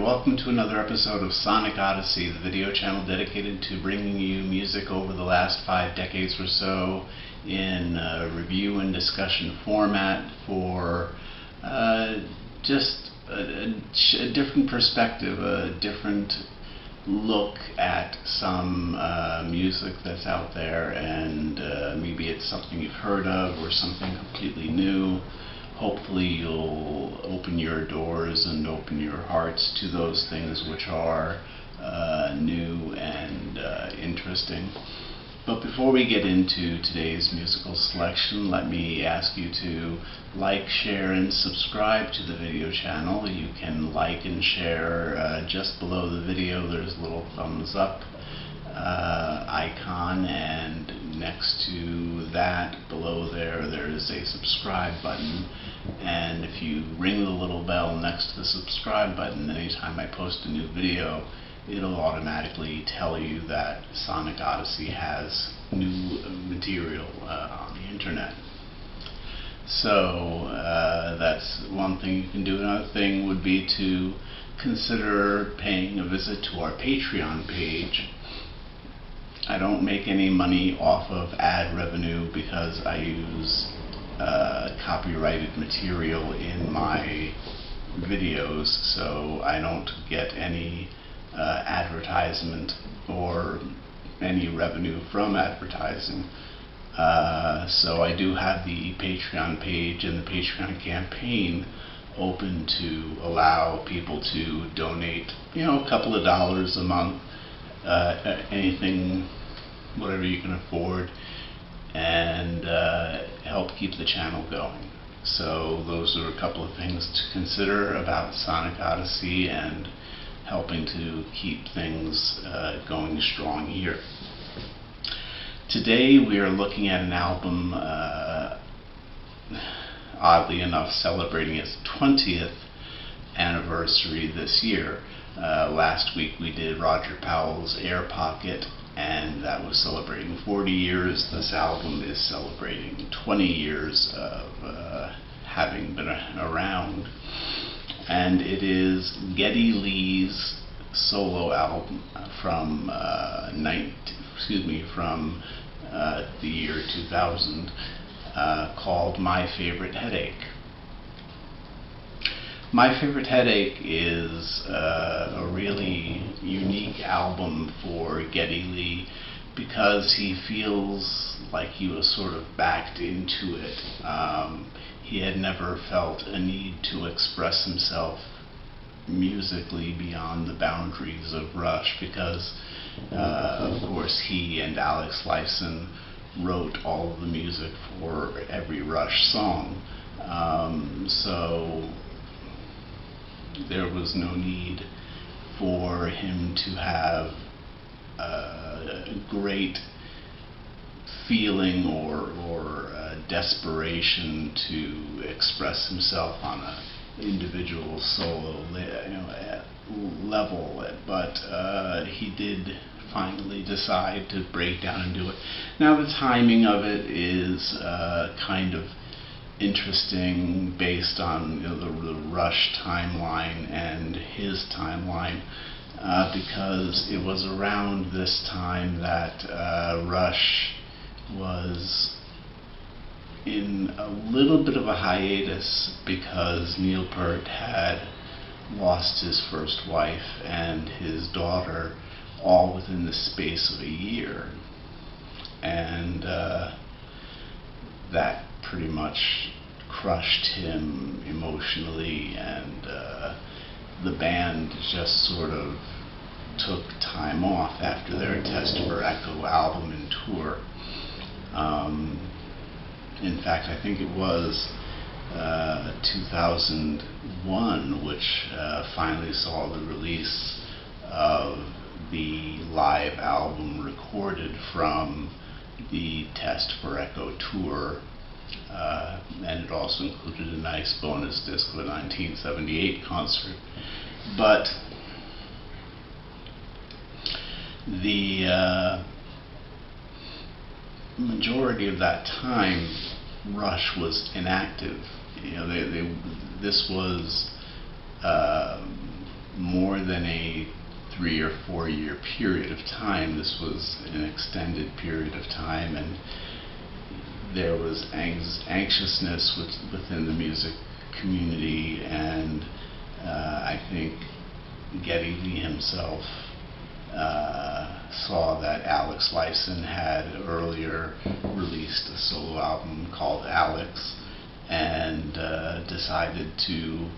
welcome to another episode of Sonic Odyssey, the video channel dedicated to bringing you music over the last 5 decades or so in review and discussion format for just a different perspective, a different look at some music that's out there, and maybe it's something you've heard of or something completely new. Hopefully you'll open your doors and open your hearts to those things which are new and interesting. But before we get into today's musical selection, let me ask you to like, share, and subscribe to the video channel. You can like and share just below the video. There's a little thumbs up icon, and next to that, below there is a subscribe button. And if you ring the little bell next to the subscribe button, anytime I post a new video, it'll automatically tell you that Sonic Odyssey has new material on the internet. So that's one thing you can do. Another thing would be to consider paying a visit to our Patreon page. I don't make any money off of ad revenue because I use copyrighted material in my videos, so I don't get any advertisement or any revenue from advertising. So I do have the Patreon page and the Patreon campaign open to allow people to donate, a couple of dollars a month, anything, whatever you can afford, and help keep the channel going. So those are a couple of things to consider about Sonic Odyssey and helping to keep things going strong here. Today we are looking at an album, oddly enough, celebrating its 20th anniversary this year. Last week we did Roger Powell's Air Pocket, and that was celebrating 40 years. This album is celebrating 20 years of having been around. And it is Geddy Lee's solo album from the year 2000, called My Favorite Headache. My Favorite Headache is a really unique album for Geddy Lee because he feels like he was sort of backed into it. He had never felt a need to express himself musically beyond the boundaries of Rush because, of course, he and Alex Lifeson wrote all of the music for every Rush song. So there was no need for him to have a great feeling or desperation to express himself on an individual solo level, but he did finally decide to break down and do it. Now the timing of it is kind of interesting based on the Rush timeline and his timeline, because it was around this time that Rush was in a little bit of a hiatus because Neil Peart had lost his first wife and his daughter all within the space of a year, and that pretty much crushed him emotionally, and the band just sort of took time off after their Test for Echo album and tour. In fact, I think it was 2001 which finally saw the release of the live album recorded from the Test for Echo tour, and it also included a nice bonus disc of a 1978 concert. But the majority of that time, Rush was inactive. This was more than a 3 or 4 year period of time. This was an extended period of time, and there was anxiousness within the music community, and I think Geddy Lee himself saw that Alex Lifeson had earlier released a solo album called Alex, and decided to,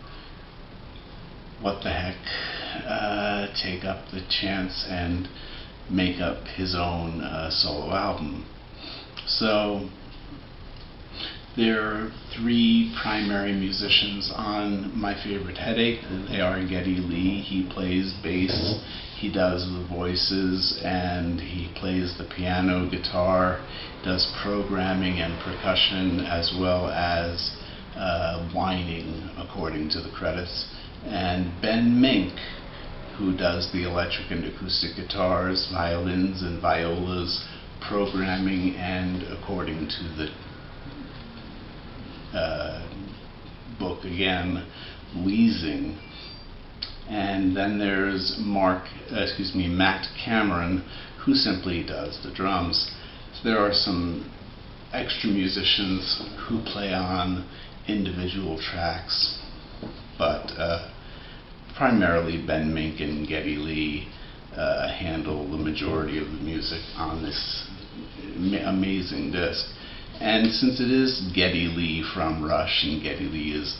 what the heck, take up the chance and make up his own solo album. So there are 3 primary musicians on My Favorite Headache. They are Geddy Lee. He plays bass, he does the voices, and he plays the piano, guitar, does programming and percussion, as well as whining, according to the credits. And Ben Mink, who does the electric and acoustic guitars, violins and violas, programming, and according to the book again, wheezing. And then there's Matt Cameron, who simply does the drums. So there are some extra musicians who play on individual tracks, but primarily Ben Mink and Geddy Lee handle the majority of the music on this amazing disc. And since it is Geddy Lee from Rush, and Geddy Lee is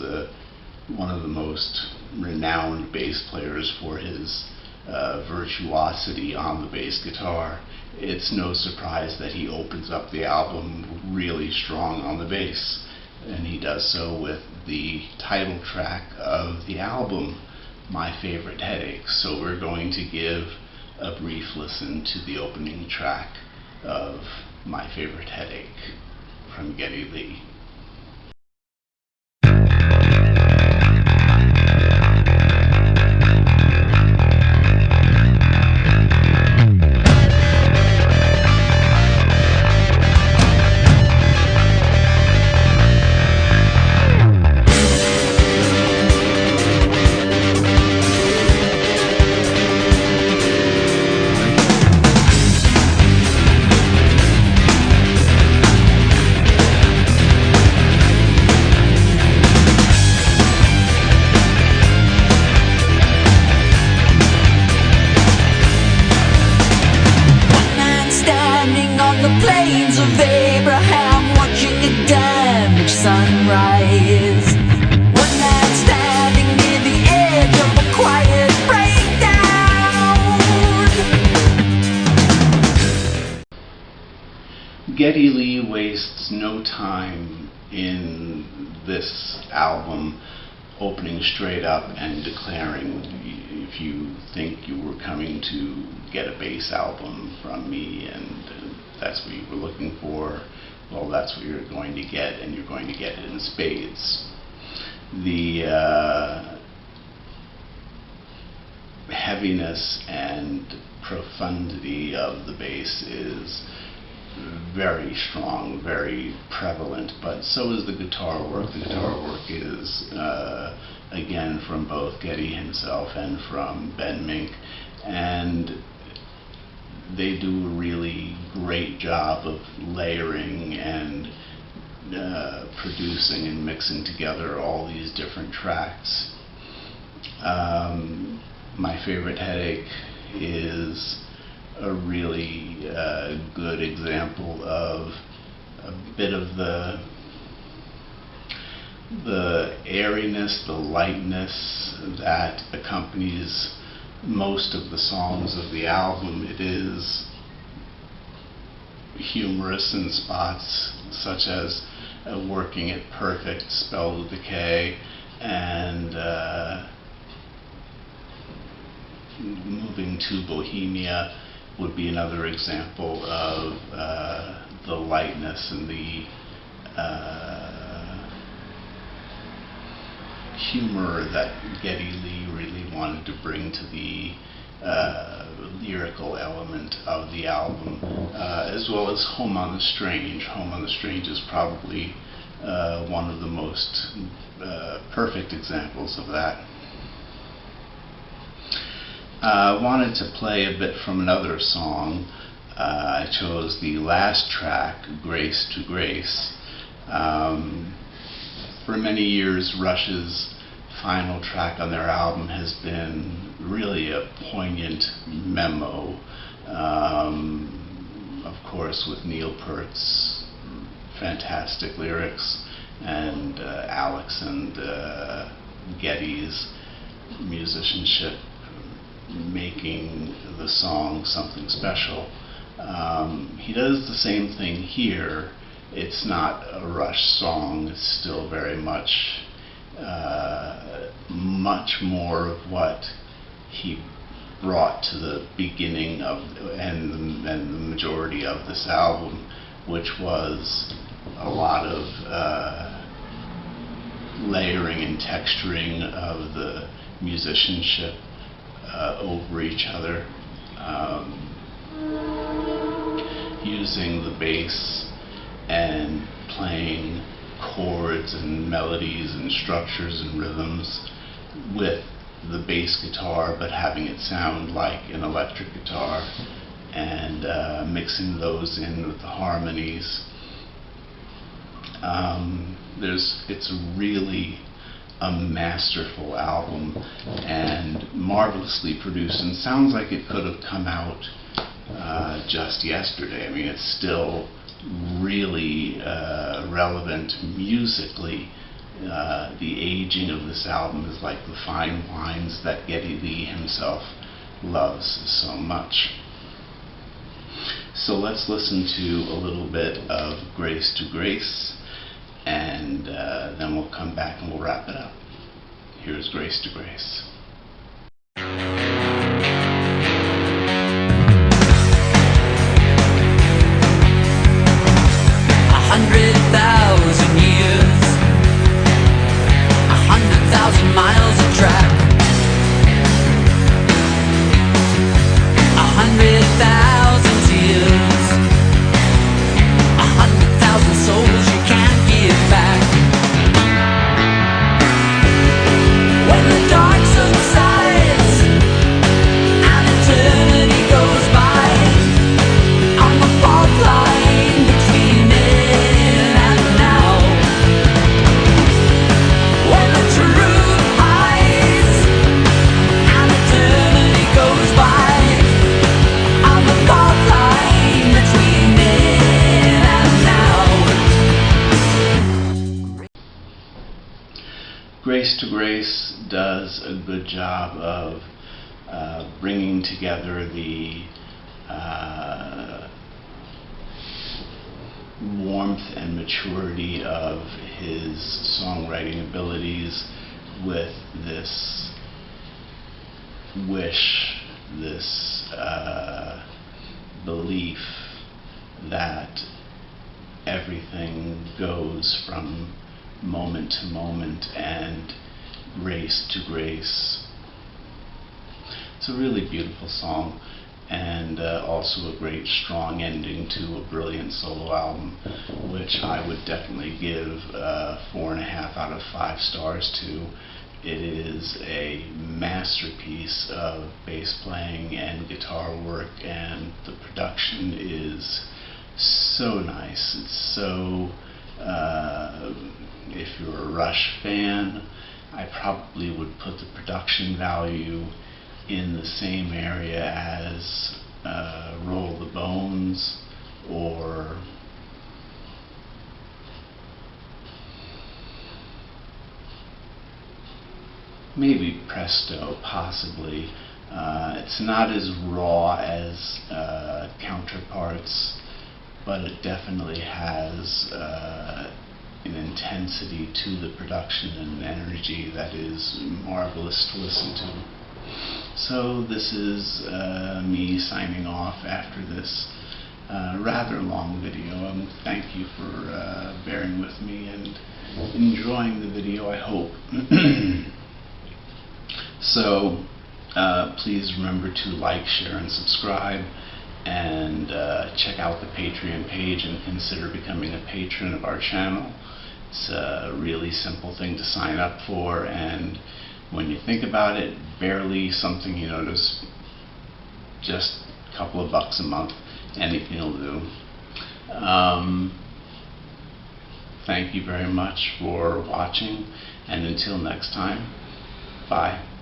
one of the most renowned bass players for his virtuosity on the bass guitar, it's no surprise that he opens up the album really strong on the bass. And he does so with the title track of the album, My Favorite Headache. So we're going to give a brief listen to the opening track of My Favorite Headache from Geddy Lee. Sunrise. One man standing near the edge of a quiet breakdown. Geddy Lee wastes no time in this album opening straight up and declaring, if you think you were coming to get a bass album from me and that's what you were looking for, well, that's what you're going to get, and you're going to get it in spades. The heaviness and profundity of the bass is very strong, very prevalent, but so is the guitar work. The guitar work is, again, from both Geddy himself and from Ben Mink, and they do a really great job of layering and producing and mixing together all these different tracks. My Favorite Headache is a really good example of a bit of the airiness, the lightness that accompanies most of the songs of the album. It is humorous in spots, such as Working It Perfect, spelled with a K, and Moving to Bohemia would be another example of the lightness and the humor that Geddy Lee really wanted to bring to the lyrical element of the album, as well as Home on the Strange. Home on the Strange is probably one of the most perfect examples of that. I wanted to play a bit from another song. I chose the last track, Grace to Grace. For many years, Rush's final track on their album has been really a poignant memo. Of course, with Neil Peart's fantastic lyrics and Alex and Geddy's musicianship making the song something special. He does the same thing here. It's not a Rush song. It's still very much much more of what he brought to the beginning of and the majority of this album, which was a lot of layering and texturing of the musicianship over each other, using the bass and playing chords and melodies and structures and rhythms with the bass guitar, but having it sound like an electric guitar, and mixing those in with the harmonies. It's really a masterful album and marvelously produced, and sounds like it could have come out just yesterday. I mean, it's still really relevant musically. The aging of this album is like the fine wines that Geddy Lee himself loves so much. So let's listen to a little bit of Grace to Grace, and then we'll come back and we'll wrap it up. Here's Grace to Grace. 100,000 years, 100,000 miles of track, 100,000 tears, 100,000 souls you can't give back. When the dark subsides and eternity goes by, on the fault line between then and now, when the truth hides and eternity goes by, on the fault line between then and now. Grace to Grace does a good job of bringing together the warmth and maturity of his songwriting abilities with this wish, this belief that everything goes from moment to moment and grace to grace. It's a really beautiful song, and also a great strong ending to a brilliant solo album, which I would definitely give 4.5 out of 5 stars to. It is a masterpiece of bass playing and guitar work, and the production is so nice. It's so, if you're a Rush fan, I probably would put the production value in the same area as Roll the Bones or maybe Presto, possibly. It's not as raw as Counterparts, but it definitely has an intensity to the production and energy that is marvelous to listen to. So this is me signing off after this rather long video. Thank you for bearing with me and enjoying the video, I hope. So please remember to like, share, and subscribe, and check out the Patreon page and consider becoming a patron of our channel. It's a really simple thing to sign up for, and When you think about it, barely something you notice. Just a couple of bucks a month, anything will do. Thank you very much for watching, and until next time, bye.